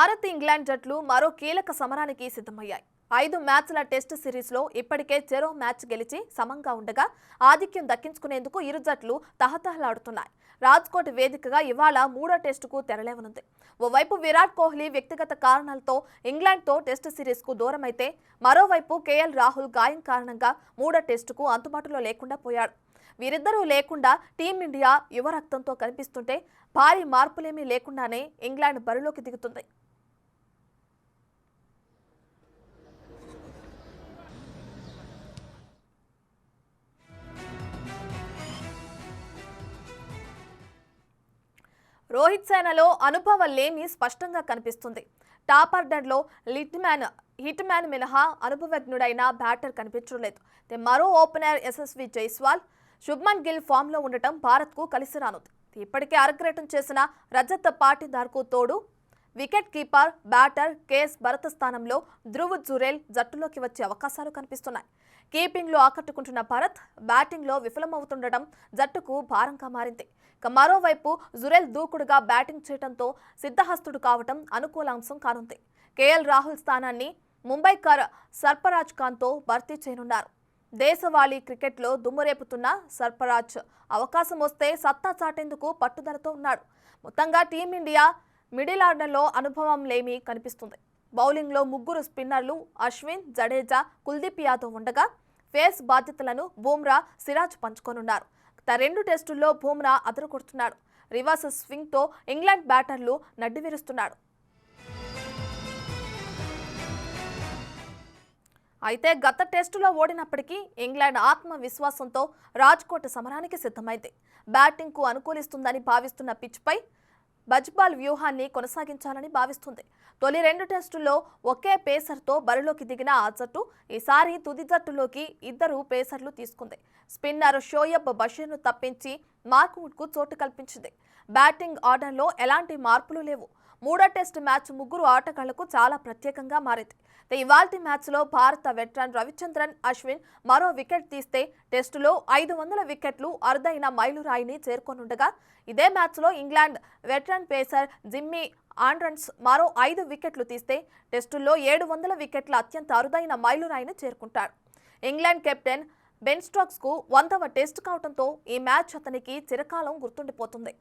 Bharat England జట్లు మరో కీలక సమరానికి సిద్ధమయ్యాయి. 5 మ్యాచ్ల టెస్ట్ సిరీస్లో ఇప్పటికే చెరో మ్యాచ్ గెలిచి సమంగా ఉండగా ఆధిక్యం దక్కించుకునేందుకు ఇరు జట్లు తహతహలాడుతున్నాయి. రాజ్కోట్ వేదికగా ఇవాళ మూడో టెస్టుకు తెరలేవనుంది. ఓవైపు విరాట్ కోహ్లీ వ్యక్తిగత కారణాలతో ఇంగ్లాండ్తో టెస్ట్ సిరీస్కు దూరమైతే, మరోవైపు కేఎల్ రాహుల్ గాయం కారణంగా మూడో టెస్టుకు అందుబాటులో లేకుండా పోయాడు. వీరిద్దరూ లేకుండా టీమిండియా యువరక్తంతో కనిపిస్తుంటే భారీ మార్పులేమీ లేకుండానే ఇంగ్లాండ్ బరిలోకి దిగుతుంది. రోహిత్ సేనలో అనుభవలేమి స్పష్టంగా కనిపిస్తుంది. టాప్ ఆర్డర్లో హిట్ మ్యాన్ మినహా అనుభవజ్ఞుడైన బ్యాటర్ కనిపించడం లేదు. మరో ఓపెనర్ యశస్వి జైస్వాల్, శుభ్మన్ గిల్ ఫామ్లో ఉండటం భారత్కు కలిసి రానుంది. ఇప్పటికే అరగ్రేటం చేసిన రజత్ పాటీదార్కు తోడు wicket keeper batter KS Bharat స్థానంలో ధ్రువ్ జురేల్ జట్టులోకి వచ్చే అవకాశాలు కనిపిస్తున్నాయి. కీపింగ్లో ఆకట్టుకుంటున్న భరత్ బ్యాటింగ్లో విఫలమవుతుండటం జట్టుకు భారంగా మారింది. మరోవైపు జురేల్ దూకుడుగా బ్యాటింగ్ చేయడంతో సిద్ధహస్తుడు కావటం అనుకూల అంశం కానుంది. కేఎల్ రాహుల్ స్థానాన్ని ముంబైకర్ సర్ఫరాజ్ ఖాన్తో భర్తీ చేయనున్నారు. దేశవాళీ క్రికెట్లో దుమ్మురేపుతున్న సర్ఫరాజ్ అవకాశం వస్తే సత్తా చాటేందుకు పట్టుదలతో ఉన్నాడు. మొత్తంగా టీమిండియా మిడిల్ ఆర్డర్లో అనుభవం లేమి కనిపిస్తుంది. బౌలింగ్లో ముగ్గురు స్పిన్నర్లు అశ్విన్, జడేజా, కుల్దీప్ యాదవ్ ఉండగా ఫేస్ బాధ్యతలను బుమ్రా, సిరాజ్ పంచుకోనున్నారు. గత 2 టెస్టుల్లో బుమ్రా అదరగొడుతున్నాడు. రివర్స్ స్వింగ్తో ఇంగ్లాండ్ బ్యాటర్లు నడ్డివిరుస్తున్నాడు. అయితే గత టెస్టులో ఓడినప్పటికీ ఇంగ్లాండ్ ఆత్మవిశ్వాసంతో రాజ్కోట్ సమరానికి సిద్ధమైంది. బ్యాటింగ్కు అనుకూలిస్తుందని భావిస్తున్న పిచ్పై బజ్బాల్ వ్యూహాన్ని కొనసాగించాలని భావిస్తుంది. తొలి 2 టెస్టుల్లో ఒకే పేసర్తో బరిలోకి దిగిన ఆ జట్టు ఈసారి తుది జట్టులోకి 2 పేసర్లు తీసుకుంది. స్పిన్నర్ షోయబ్ బషీర్ను తప్పించి మార్క్వుడ్కు చోటు కల్పించింది. బ్యాటింగ్ ఆర్డర్లో ఎలాంటి మార్పులు లేవు. మూడో టెస్ట్ మ్యాచ్ ముగ్గురు ఆటగాళ్లకు చాలా ప్రత్యేకంగా మారింది. ఇవాల్టి మ్యాచ్లో భారత వెటరన్ రవిచంద్రన్ అశ్విన్ మరో వికెట్ తీస్తే టెస్టులో 500 వికెట్లు అరుదైన మైలురాయిని చేరుకోనుండగా, ఇదే మ్యాచ్లో England veteran pacer Jimmy Anderson మరో 5 వికెట్లు తీస్తే టెస్టుల్లో 700 వికెట్ల అత్యంత అరుదైన మైలురాయిని చేరుకుంటాడు. ఇంగ్లాండ్ కెప్టెన్ బెన్ స్టోక్స్కు 100వ టెస్ట్ కావడంతో ఈ మ్యాచ్ అతనికి చిరకాలం గుర్తుండిపోతుంది.